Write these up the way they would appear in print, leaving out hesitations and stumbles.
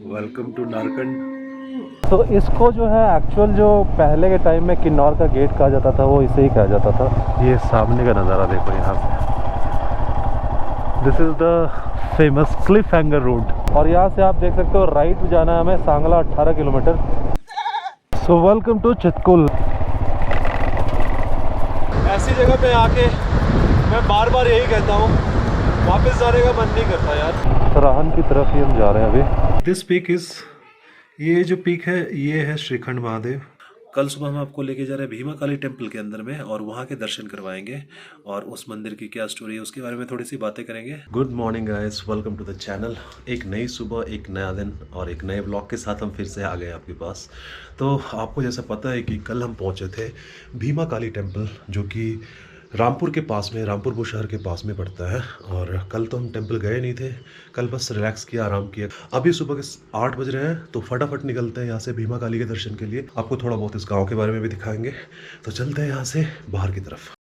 Welcome to नारकंड। तो इसको जो है एक्चुअल जो पहले के टाइम में किन्नौर का गेट कहा जाता था वो इसे ही कहा जाता था। ये सामने का नज़ारा देखो यहाँ से। This is the famous Cliff hanger road और यहाँ से आप देख सकते हो राइट जाना है हमें Sangla 18 kilometre. So welcome to Chitkul. ऐसी जगह पे आके मैं बार बार यही कहता हूँ, वापस जाने का मन नहीं करता यार। सराहन की तरफ ही हम जा रहे हैं अभी। दिस पीक इज़, ये जो पीक है ये है श्रीखंड महादेव। कल सुबह हम आपको लेके जा रहे हैं भीमा काली टेम्पल के अंदर में और वहाँ के दर्शन करवाएंगे और उस मंदिर की क्या स्टोरी है उसके बारे में थोड़ी सी बातें करेंगे। Good morning guys, welcome to the channel. एक नई सुबह, एक नया दिन और एक नए ब्लॉग के साथ हम फिर से आ गए आपके पास। तो आपको जैसा पता है कि कल हम पहुँचे थे भीमा काली टेम्पल, जो कि रामपुर के पास में, रामपुर बुशहर के पास में पड़ता है। और कल तो हम टेंपल गए नहीं थे, कल बस रिलैक्स किया, आराम किया। अभी सुबह के 8 बज रहे हैं तो फटाफट निकलते हैं यहाँ से भीमा काली के दर्शन के लिए। आपको थोड़ा बहुत इस गांव के बारे में भी दिखाएंगे, तो चलते हैं यहाँ से बाहर की तरफ।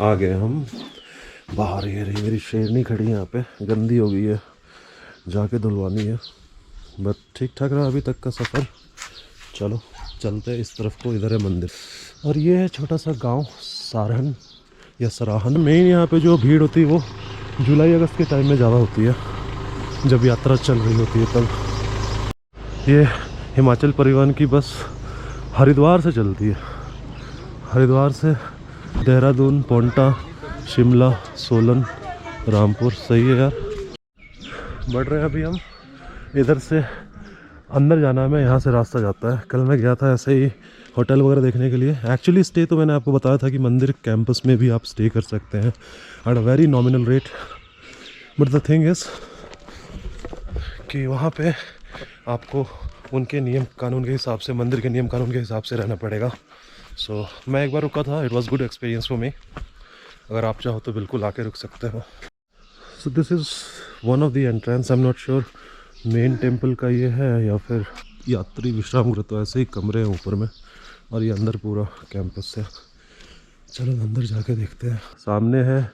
आ गए हम बाहर। ये रही मेरी शेरनी खड़ी है यहाँ पे, गंदी हो गई है, जाके धुलवानी है। बट ठीक ठाक रहा अभी तक का सफ़र। चलो चलते हैं इस तरफ को, इधर है मंदिर। और ये है छोटा सा गांव सारहन या सराहन। मेन यहाँ पे जो भीड़ होती है वो जुलाई अगस्त के टाइम में ज़्यादा होती है, जब यात्रा चल रही होती है तब। ये हिमाचल परिवहन की बस हरिद्वार से चलती है, हरिद्वार से देहरादून, पोंटा, शिमला, सोलन, रामपुर। सही है यार। बढ़ रहे हैं अभी हम, इधर से अंदर जाना है हमें, यहाँ से रास्ता जाता है। कल मैं गया था ऐसे ही होटल वगैरह देखने के लिए। एक्चुअली स्टे तो मैंने आपको बताया था कि मंदिर कैंपस में भी आप स्टे कर सकते हैं at a very nominal rate. But the thing is कि वहाँ पे आपको उनके नियम कानून के हिसाब से, मंदिर के नियम कानून के हिसाब से रहना पड़ेगा। सो मैं एक बार रुका था, it was good experience for me. अगर आप चाहो तो बिल्कुल आके रुक सकते हो। So this is one of the entrance. I am not sure main temple का ये है या फिर यात्री विश्राम गृह। तो ऐसे ही कमरे हैं ऊपर में और ये अंदर पूरा कैंपस है। चलो अंदर जाके देखते हैं। सामने है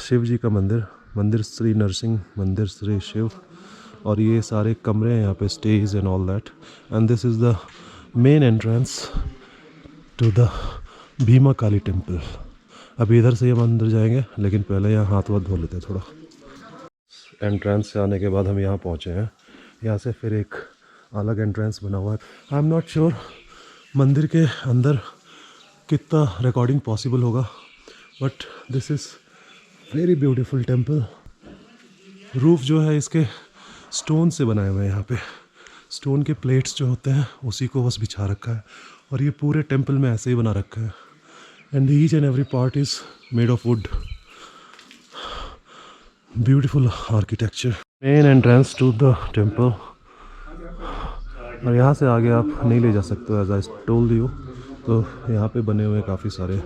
शिव जी का मंदिर, मंदिर श्री नरसिंह, मंदिर श्री शिव। और ये सारे कमरे हैं यहाँ पे, stage and all that. And this is the main entrance to the Bhima Kali temple. अभी इधर से ही हम अंदर जाएंगे, लेकिन पहले यहाँ हाथ वाथ धो लेते हैं थोड़ा। एंट्रेंस से आने के बाद हम यहाँ पहुँचे हैं। यहाँ से फिर एक अलग एंट्रेंस बना हुआ है। आई एम नॉट श्योर मंदिर के अंदर कितना रिकॉर्डिंग पॉसिबल होगा, but this is very beautiful temple. Roof जो है इसके स्टोन से बनाए हुए हैं। यहाँ पे स्टोन के प्लेट्स जो होते हैं उसी को बस बिछा रखा है और ये पूरे टेम्पल में ऐसे ही बना रखा है। And each and every part is made of wood. Beautiful architecture. Main entrance to the temple. और यहाँ से आगे आप नहीं ले जा सकते, एज आई टोल्ड यू। तो यहाँ पे बने हुए काफ़ी सारे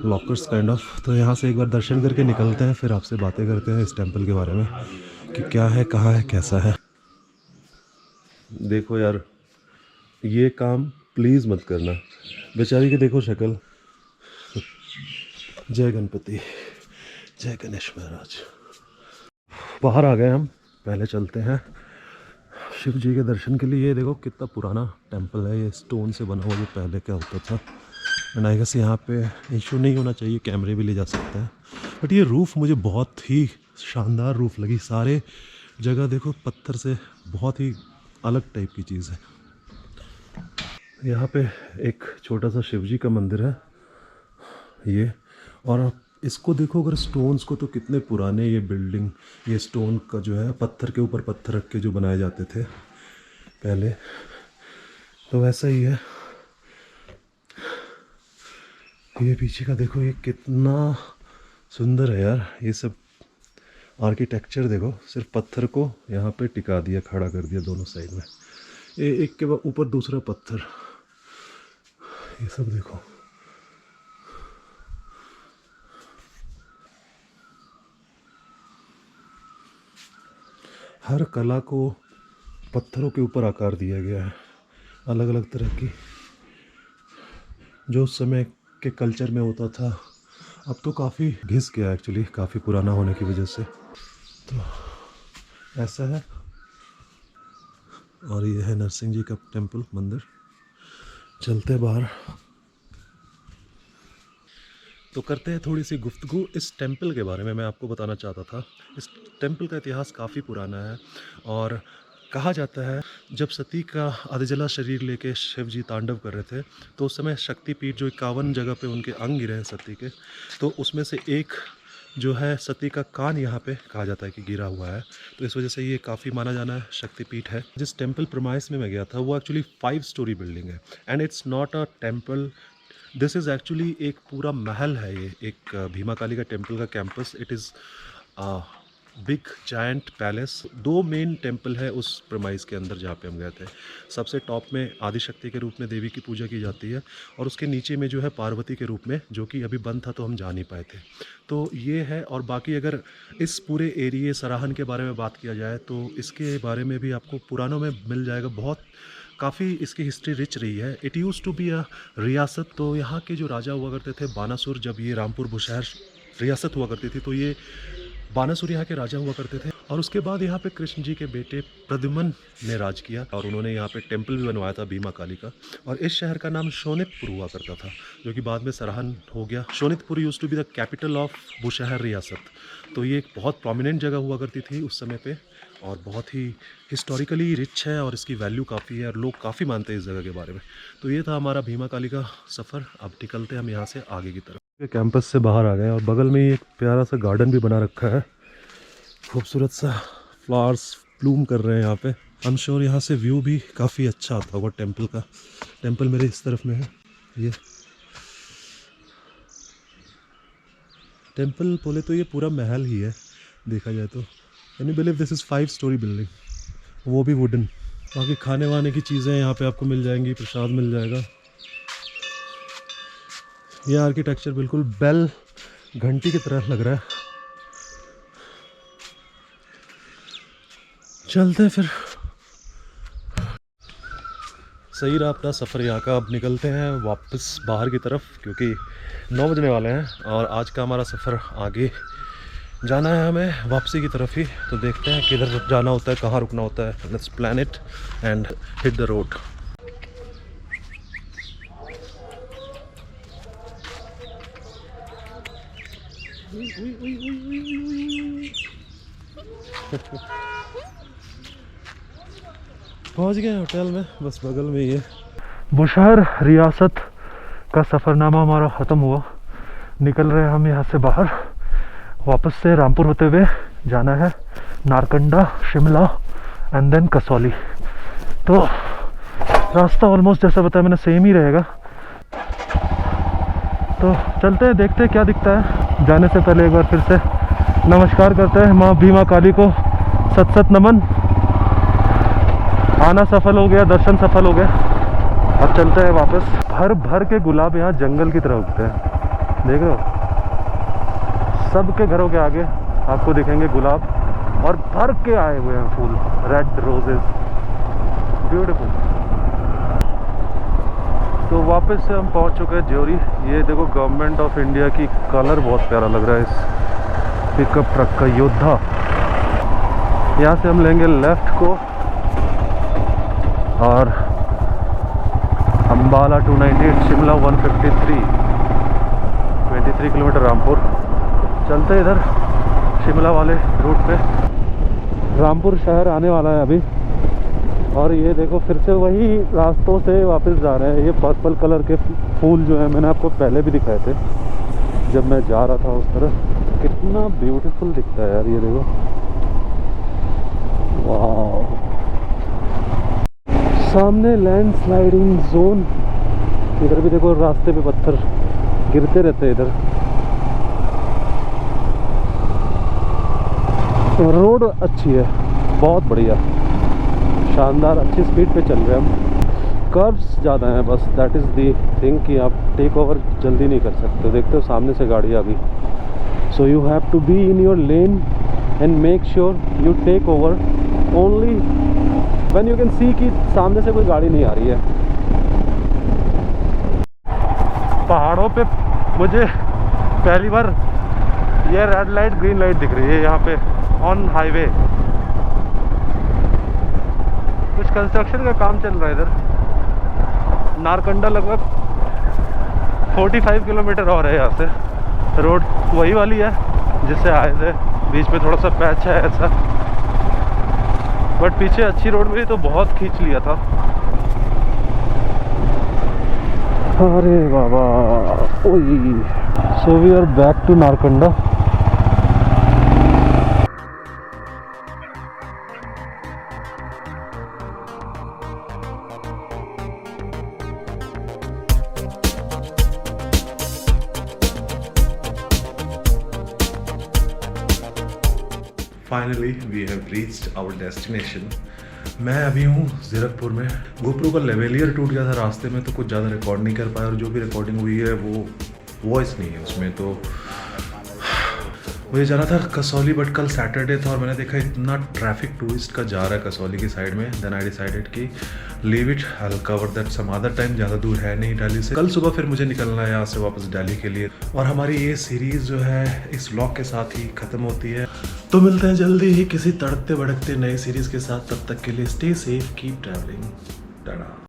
लॉकर्स काइंड ऑफ। तो यहाँ से एक बार दर्शन करके निकलते हैं, फिर आपसे बातें करते हैं इस टेम्पल के बारे में कि क्या है, कहाँ है, कैसा है। देखो यार, ये काम प्लीज़ मत करना। बेचारी की देखो शक्ल। जय गणपति, जय गणेश महाराज। बाहर आ गए हम, पहले चलते हैं शिव जी के दर्शन के लिए। ये देखो कितना पुराना टेंपल है, ये स्टोन से बना हुआ, जो पहले क्या होता था। एंड आई गेस यहाँ पे इशू नहीं होना चाहिए, कैमरे भी ले जा सकते हैं। बट ये रूफ़ मुझे बहुत ही शानदार रूफ़ लगी। सारे जगह देखो पत्थर से, बहुत ही अलग टाइप की चीज़ है। यहाँ पे एक छोटा सा शिव जी का मंदिर है ये। और आप इसको देखो अगर स्टोन्स को, तो कितने पुराने ये बिल्डिंग, ये स्टोन का जो है, पत्थर के ऊपर पत्थर रख के जो बनाए जाते थे पहले, तो वैसा ही है। ये पीछे का देखो, ये कितना सुंदर है यार। ये सब आर्किटेक्चर देखो, सिर्फ पत्थर को यहाँ पे टिका दिया, खड़ा कर दिया दोनों साइड में, एक के बाद ऊपर दूसरा पत्थर। ये सब देखो। हर कला को पत्थरों के ऊपर आकार दिया गया है, अलग अलग तरह की, जो उस समय के कल्चर में होता था। अब तो काफ़ी घिस गया एक्चुअली, काफ़ी पुराना होने की वजह से। तो ऐसा है, और ये है नरसिंह जी का टेम्पल, मंदिर। चलते बाहर तो करते हैं थोड़ी सी गुफ्तगू इस टेम्पल के बारे में। मैं आपको बताना चाहता था, इस टेम्पल का इतिहास काफ़ी पुराना है, और कहा जाता है जब सती का अधजला शरीर लेके शिव जी तांडव कर रहे थे, तो उस समय शक्तिपीठ जो 51 जगह पे उनके अंग गिरे हैं सती के, तो उसमें से एक जो है सती का कान यहाँ पे कहा जाता है कि गिरा हुआ है। तो इस वजह से ये काफ़ी माना जाना है शक्तिपीठ है। जिस टेम्पल प्रमाइस में मैं गया था वो एक्चुअली 5 स्टोरी बिल्डिंग है, and it's not a temple, this is actually एक पूरा महल है। ये एक भीमा काली का टेम्पल का campus, it is big giant palace. 2 main temple है उस प्रमाइस के अंदर जहाँ पे हम गए थे। सबसे टॉप में आदिशक्ति के रूप में देवी की पूजा की जाती है, और उसके नीचे में जो है पार्वती के रूप में, जो कि अभी बंद था तो हम जा नहीं पाए थे। तो ये है, और बाकी अगर इस पूरे एरिए सराहन के बारे में बात किया जाए तो इसके बारे में भी आपको पुराणों में मिल जाएगा। बहुत काफ़ी इसकी हिस्ट्री रिच रही है। It use to be a रियासत। तो यहाँ के जो राजा हुआ करते थे बानासुर, जब ये रामपुर बुशहर रियासत हुआ करती थी तो ये बानासुर यहाँ के राजा हुआ करते थे। और उसके बाद यहाँ पे कृष्ण जी के बेटे प्रद्युम्न ने राज किया, और उन्होंने यहाँ पे टेम्पल भी बनवाया था भीमा काली का। और इस शहर का नाम शोनितपुर हुआ करता था, जो कि बाद में सराहन हो गया। Shonitpur used to be the capital of Bushahr रियासत। तो ये एक बहुत प्रोमिनेंट जगह हुआ करती थी उस समय पे, और बहुत ही हिस्टोरिकली रिच है, और इसकी वैल्यू काफ़ी है, और लोग काफ़ी मानते हैं इस जगह के बारे में। तो ये था हमारा भीमा काली का सफ़र। अब निकलते हैं हम यहाँ से आगे की तरफ। कैंपस से बाहर आ गए, और बगल में ही एक प्यारा सा गार्डन भी बना रखा है, खूबसूरत सा फ्लावर्स ब्लूम कर रहे हैं यहाँ पे। आई एम श्योर यहाँ से व्यू भी काफ़ी अच्छा आता होगा टेम्पल का। टेम्पल मेरे इस तरफ में है। ये टेम्पल बोले तो ये पूरा महल ही है देखा जाए तो। Can you believe this is 5 story building, वो भी वुडन। बाकी खाने वाने की चीज़ें यहाँ पे आपको मिल जाएंगी, प्रसाद मिल जाएगा। ये आर्किटेक्चर बिल्कुल बेल घंटी की तरह लग रहा है। चलते हैं फिर। सही रहा अपना सफ़र यहाँ का। अब निकलते हैं वापस बाहर की तरफ, क्योंकि 9 बजने वाले हैं, और आज का हमारा सफ़र आगे जाना है हमें वापसी की तरफ ही। तो देखते हैं किधर जाना होता है, कहाँ रुकना होता है। Let's plan it and hit the road. पहुंच गए होटल में, बस बगल में ही है। बुशहर रियासत का सफ़रनामा हमारा ख़त्म हुआ। निकल रहे हम यहाँ से बाहर। वापस से रामपुर होते हुए जाना है नारकंडा, शिमला एंड देन कसौली। तो रास्ता ऑलमोस्ट जैसा बताया मैंने सेम ही रहेगा। तो चलते हैं, देखते हैं क्या दिखता है। जाने से पहले एक बार फिर से नमस्कार करते हैं माँ भीमा काली को। सत सत नमन। आना सफल हो गया, दर्शन सफल हो गया। अब चलते हैं वापस। भर भर के गुलाब यहाँ जंगल की तरह उगते हैं, देख रहे हो। सबके घरों के आगे आपको दिखेंगे गुलाब, और भर के आए हुए हैं फूल, रेड रोजेस, ब्यूटीफुल। तो वापस से हम पहुंच चुके हैं ज्योरी। ये देखो गवर्नमेंट ऑफ इंडिया की कलर बहुत प्यारा लग रहा है इस पिकअप ट्रक का, योद्धा। यहाँ से हम लेंगे लेफ्ट को, और अम्बाला 298, शिमला 153, 23 किलोमीटर रामपुर। चलते इधर शिमला वाले रूट पे। रामपुर शहर आने वाला है अभी, और ये देखो फिर से वही रास्तों से वापस जा रहे हैं। ये पर्पल कलर के फूल जो है मैंने आपको पहले भी दिखाए थे जब मैं जा रहा था उस तरफ। कितना ब्यूटीफुल दिखता है यार, ये देखो, वाह। सामने लैंडस्लाइडिंग जोन, इधर भी देखो रास्ते पे पत्थर गिरते रहते हैं इधर। रोड अच्छी है, बहुत बढ़िया, शानदार, अच्छी स्पीड पे चल रहे हैं हम। कर्व्स ज़्यादा हैं बस, दैट इज़ दी थिंग कि आप टेक ओवर जल्दी नहीं कर सकते। देखते हो सामने से गाड़ी आ गई, so you have to be in your lane and make sure you take over only when you can see कि सामने से कोई गाड़ी नहीं आ रही है। पहाड़ों पे मुझे पहली बार ये रेड लाइट ग्रीन लाइट दिख रही है यहाँ पे ऑन हाईवे। कुछ कंस्ट्रक्शन का काम चल रहा है इधर। नारकंडा लगभग 45 किलोमीटर और है यहाँ से। रोड वही वाली है जिससे आए थे, बीच में थोड़ा सा पैच है ऐसा, बट पीछे अच्छी रोड में तो बहुत खींच लिया था। अरे बाबा, ओई। So we are back to Narkanda. Finally we have reached our destination. मैं अभी हूँ जीरकपुर में। गोप्रो का लेवेलियर टूट गया था रास्ते में, तो कुछ ज़्यादा रिकॉर्ड नहीं कर पाया, और जो भी रिकॉर्डिंग हुई है वो वॉइस नहीं है उसमें। तो मुझे जाना था कसौली, बट कल सैटरडे था और मैंने देखा इतना ट्रैफिक टूरिस्ट का जा रहा है कसौली की साइड में। देन आई डिसाइडेड कि leave it, I will cover that some other time. ज़्यादा दूर है नहीं दिल्ली से। कल सुबह फिर मुझे निकलना है यहाँ से वापस दिल्ली के लिए। और हमारी ये सीरीज़ जो है इस व्लॉग के साथ ही ख़त्म होती है। तो मिलते हैं जल्दी ही किसी तड़कते भड़कते नए सीरीज़ के साथ। तब तक के लिए stay safe, keep travelling, Tata.